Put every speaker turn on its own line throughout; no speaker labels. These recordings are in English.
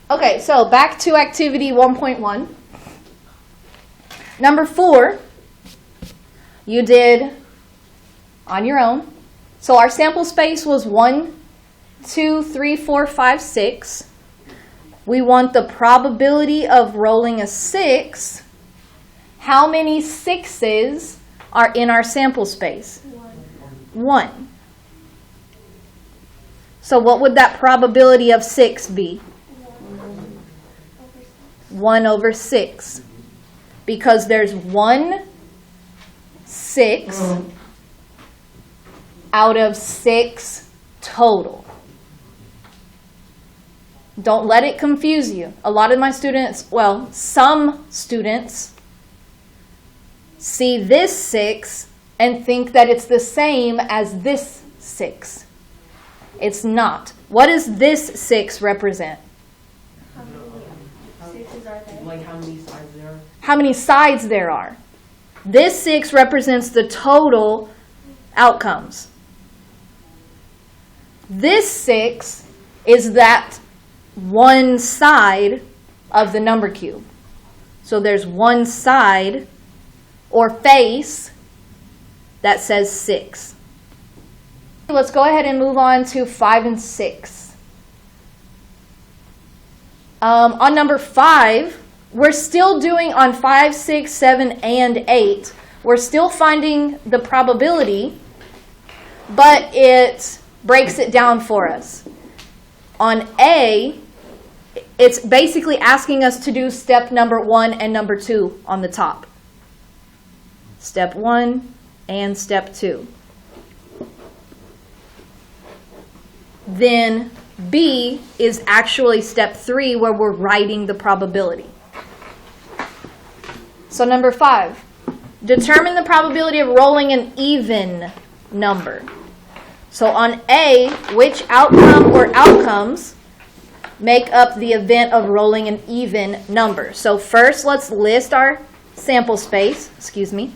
Okay, so back to activity 1.1. Number 4, you did on your own. So our sample space was 1, 2, 3, 4, 5, 6. We want the probability of rolling a 6. How many 6s are in our sample space? 1. So what would that probability of 6 be? 1 over 6. Because there's 1 6 out of 6 total. Don't let it confuse you. A lot of my students, well, some students see this 6 and think that it's the same as this 6. It's not. What does this 6 represent?
Like how many sides there are?
How many sides there are. This 6 represents the total outcomes. This 6 is that one side of the number cube. So there's one side or face that says 6. Let's go ahead and move on to 5 and 6. On number 5, we're still doing on 5, 6, 7, and 8. We're still finding the probability, but it breaks it down for us. On A, it's basically asking us to do step number 1 and number 2 on the top. Step 1 and step 2. Then B is actually step 3 where we're writing the probability. So number 5, determine the probability of rolling an even number. So on A, which outcome or outcomes make up the event of rolling an even number? So first, let's list our sample space. Excuse me.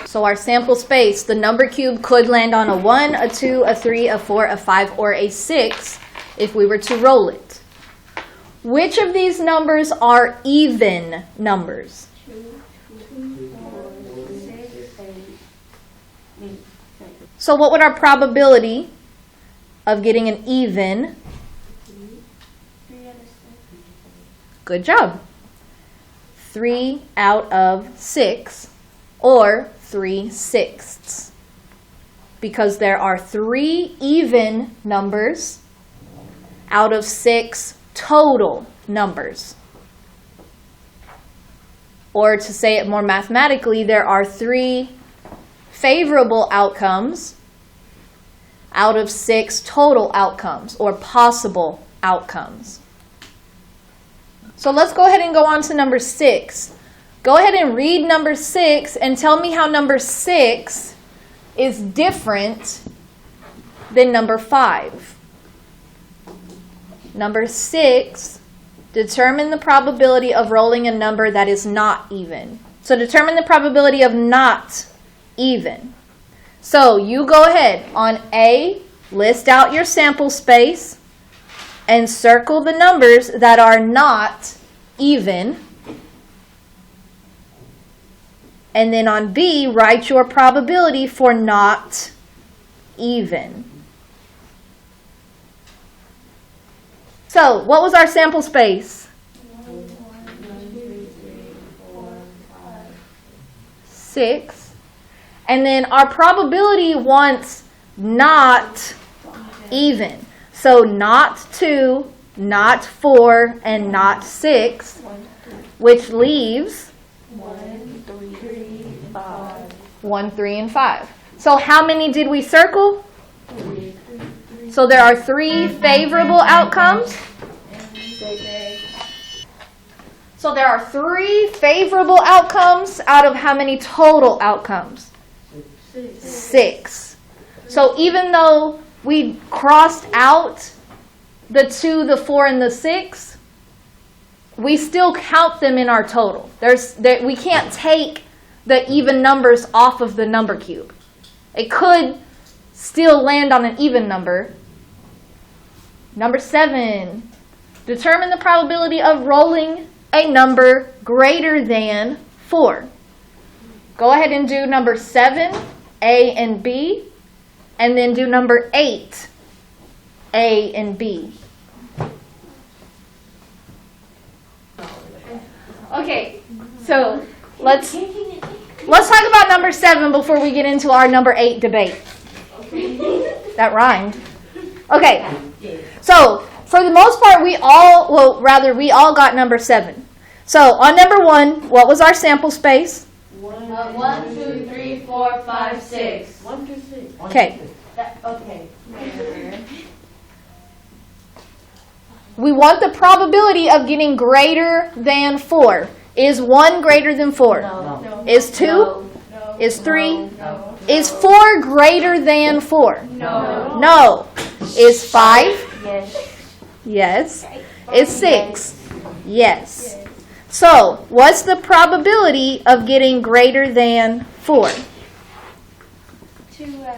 So our sample space, the number cube could land on a 1, a 2, a 3, a 4, a 5, or a 6 if we were to roll it. Which of these numbers are even numbers?
2, 4, 6, 8.
So what would our probability of getting an even?
3 out of 6.
Good job. 3 out of 6, or 3/6. Because there are 3 even numbers out of 6 total numbers. Or to say it more mathematically, there are 3 favorable outcomes out of 6 total outcomes or possible outcomes. So let's go ahead and go on to number 6. Go ahead and read number 6 and tell me how number 6 is different than number 5. Number 6, determine the probability of rolling a number that is not even. So determine the probability of not even. So you go ahead on A, list out your sample space and circle the numbers that are not even. And then on B, write your probability for not even. So, what was our sample space?
1, 2, 3, 4, 5.
6. And then our probability wants not even. So, not 2, not 4, and not 6, which leaves
1, 3, 5.
1, 3, and 5. So how many did we circle?
3.
So there are 3 favorable outcomes. So there are 3 favorable outcomes out of how many total outcomes? 6. So even though we crossed out the 2, the 4, and the 6, we still count them in our total. We can't take the even numbers off of the number cube. It could still land on an even number. Number 7, determine the probability of rolling a number greater than 4. Go ahead and do number 7, A and B, and then do number 8, A and B. Okay, so let's talk about number 7 before we get into our number 8 debate. That rhymed. Okay, so for the most part, we all got number 7. So on number 1, what was our sample space?
1, 2, 3, 4, 5, 6.
1 through 6.
Okay.
Okay.
We want the probability of getting greater than 4. Is 1 greater than 4?
No.
Is 2?
No.
Is 3?
No.
Is 4 greater than 4?
No.
No. Is 5?
Yes.
Yes. Is 6? Yes. So, what's the probability of getting greater than 4?
2 out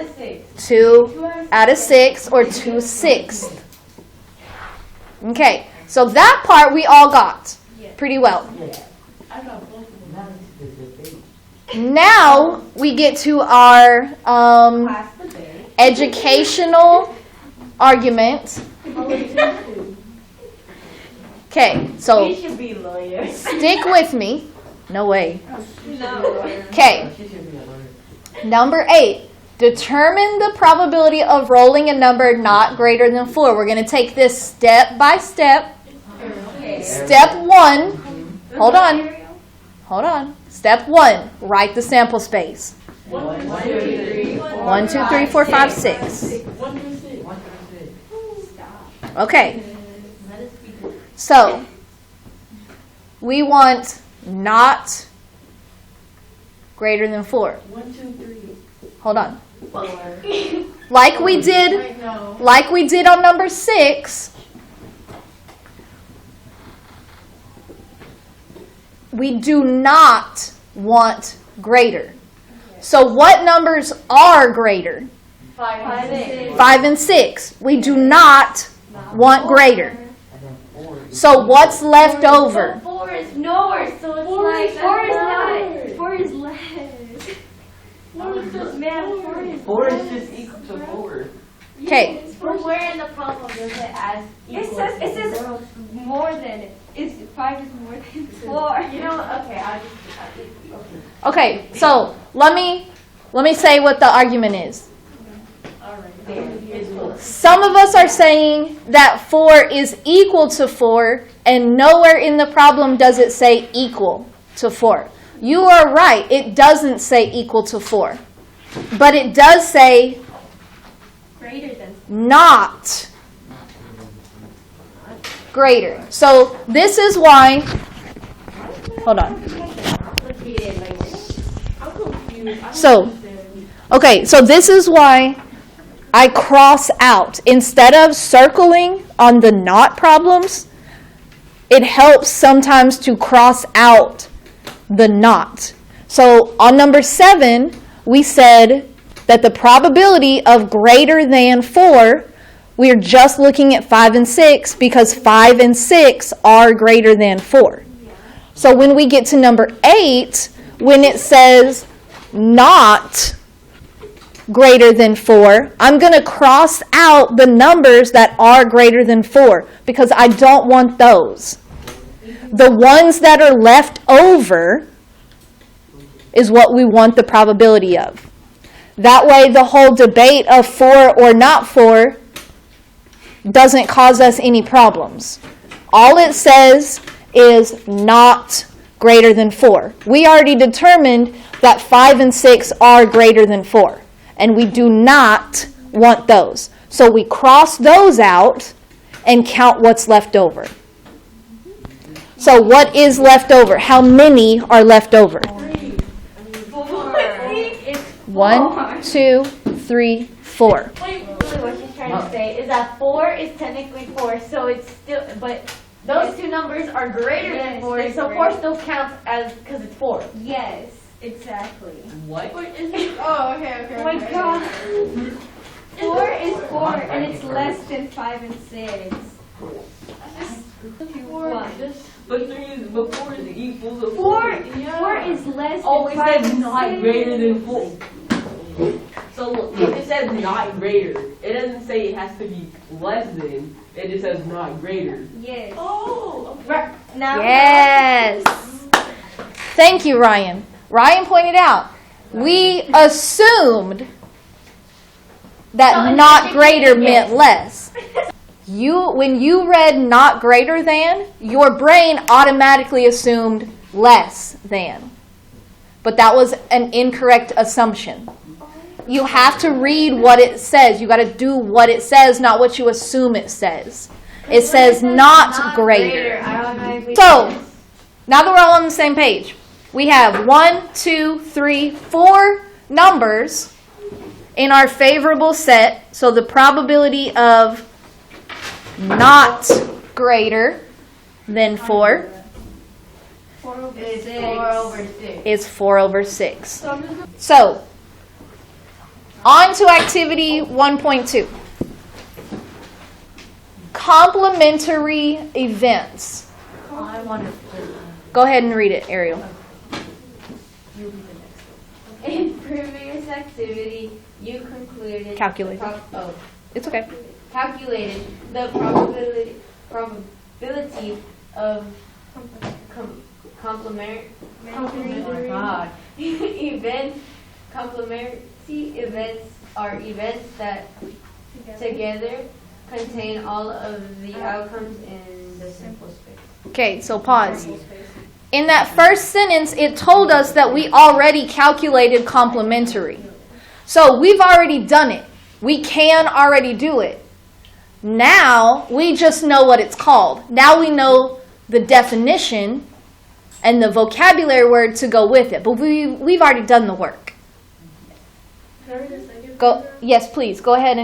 of 6.
2 out of 6 or 2/6. Okay, so that part we all got pretty well.
I got both of them.
Now we get to our
Class debate.
educational argument. Okay, so
We should be lawyers.
stick with me. No way.
No.
Okay,
She should be a lawyer.
number 8. Determine the probability of rolling a number not greater than 4. We're going to take this step by step.
Okay.
Step 1. Hold on. Hold on. Step 1. Write the sample space.
1 through 3.
1, 2, 3, 4, 5, 6.
1 through 6. 1 through 6.
Okay. So, we want not greater than 4.
1, 2, 3.
Hold on.
4.
Like we did on number 6, we do not want greater. So what numbers are greater?
5 and 6.
5 and 6. We do not want greater. So what's left over?
4 is lower, so it's like 4 is not. 4 is less. Man, 4 is
4 is just equal to 4.
Okay.
But where in the problem does it as equal? It says more than. 5 is more than 4. You know, okay,
Okay, so let me say what the argument is. Some of us are saying that 4 is equal to 4, and nowhere in the problem does it say equal to 4. You are right, it doesn't say equal to 4. But it does say
greater than.
not greater. So this is why, hold on. So this is why I cross out. Instead of circling on the not problems, it helps sometimes to cross out the not. So on number 7, we said that the probability of greater than 4, we're just looking at 5 and 6 because 5 and 6 are greater than 4. So when we get to number 8, when it says not greater than 4, I'm going to cross out the numbers that are greater than 4 because I don't want those. The ones that are left over is what we want the probability of. That way the whole debate of 4 or not 4 doesn't cause us any problems. All it says is not greater than 4. We already determined that 5 and 6 are greater than 4, and we do not want those. So we cross those out and count what's left over. So what is left over? How many are left over? 1, 2, 3, 4.
What she's trying to say is that 4 is technically 4, so it's still, but those two numbers are greater than 4, so 4 still counts as, because it's 4. Yes. Exactly.
What?
Oh, okay. Oh my god. 4 is 4 and it's less than 5 and 6.
But 3 is before is equals to
4 is less than
Oh, it
5
says
and
not
6.
greater than 4. So look, if it says not greater, it doesn't say it has to be less than. It just says not greater.
Yes.
Oh, okay.
Right. Now.
Yes. Thank you, Ryan. Ryan pointed out, we assumed that not greater meant less. When you read not greater than, your brain automatically assumed less than. But that was an incorrect assumption. You have to read what it says. You got to do what it says, not what you assume it says. It says not greater. So, now that we're all on the same page, we have 1, 2, 3, 4 numbers in our favorable set. So the probability of not greater than 4 is 4 over 6. So, on to activity 1.2. Complementary events. Go ahead and read it, Ariel.
In previous activity, you concluded.
Calculated. It's okay.
Calculated the probability of complementary events. Complementary events are events that together contain all of the outcomes in the simple space.
Okay, so pause. In that first sentence, it told us that we already calculated complementary. So we've already done it. We can already do it. Now, we just know what it's called. Now we know the definition and the vocabulary word to go with it. But we've already done the work. Yes, please. Go ahead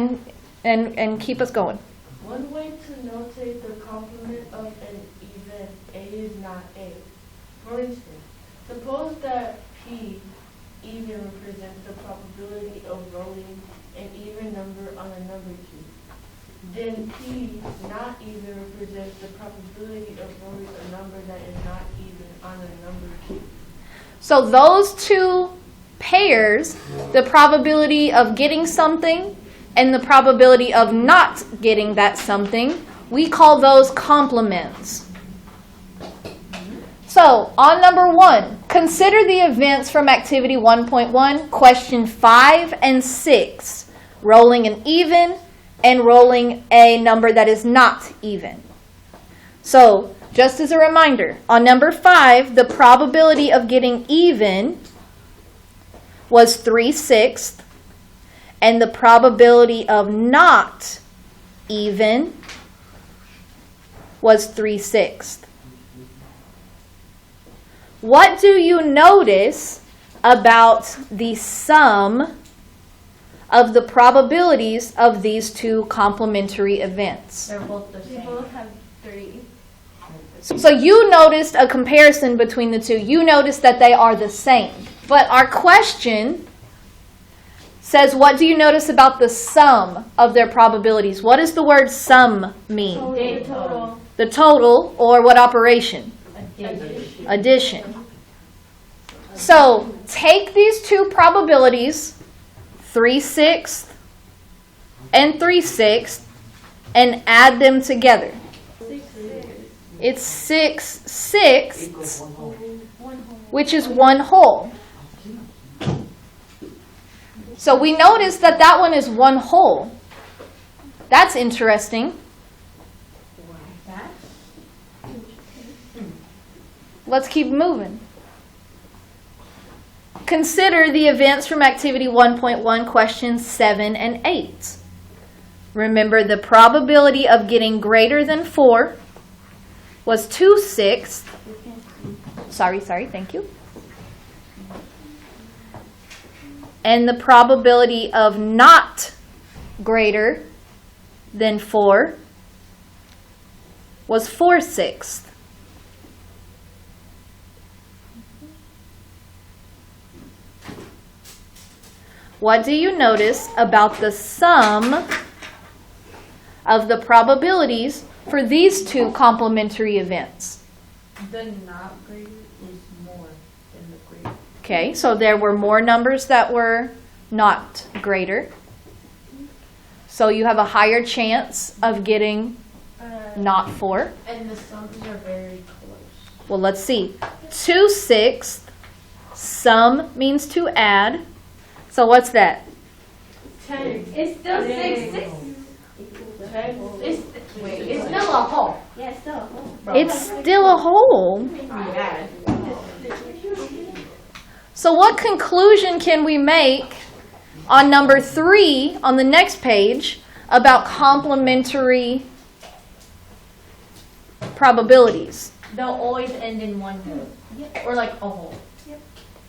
and keep us going.
One way to notate the complement of an event, A is not A. For instance, suppose that P even represents the probability of rolling an even number on a number cube. Then P not even represents the probability of rolling a number that is not even on a number cube.
So those two pairs, the probability of getting something and the probability of not getting that something, we call those complements. So, on number 1, consider the events from activity 1.1, question 5 and 6, rolling an even and rolling a number that is not even. So, just as a reminder, on number 5, the probability of getting even was 3/6, and the probability of not even was 3/6. What do you notice about the sum of the probabilities of these two complementary events?
They're both the
They
same.
both have 3.
So you noticed a comparison between the two. You noticed that they are the same. But our question says, what do you notice about the sum of their probabilities? What does the word sum mean?
The total.
The total, or what operation?
Addition.
Addition. So take these two probabilities, 3/6 and 3/6, and add them together. It's 6/6,
Equals 1 whole.
which is 1 whole. So we notice that that one is 1 whole. That's interesting. Let's keep moving. Consider the events from activity 1.1, questions 7 and 8. Remember, the probability of getting greater than 4 was 2/6. Sorry, thank you. And the probability of not greater than 4 was 4/6. what do you notice about the sum of the probabilities for these two complementary events?
The not greater is more than the greater.
Okay, so there were more numbers that were not greater. So you have a higher chance of getting not 4.
And the sums are very close.
Well, let's see. 2/6, sum means to add. So what's that?
10.
It's still 6, 6.
10.
It's still a whole.
Yeah, it's still a whole.
It's still a whole.
Yeah.
So what conclusion can we make on number 3 on the next page about complementary probabilities?
They'll always end in one word. Or like a whole.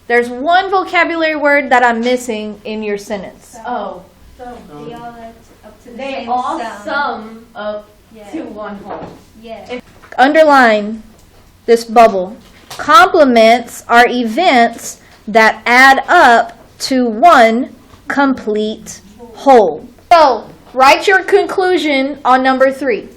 There's one vocabulary word that I'm missing in your sentence.
Oh.
They all add up to the
They
same
all
sum.
sum up
Yeah.
to one whole.
Yeah.
Underline this bubble. Complements are events that add up to one complete whole. So, write your conclusion on number 3.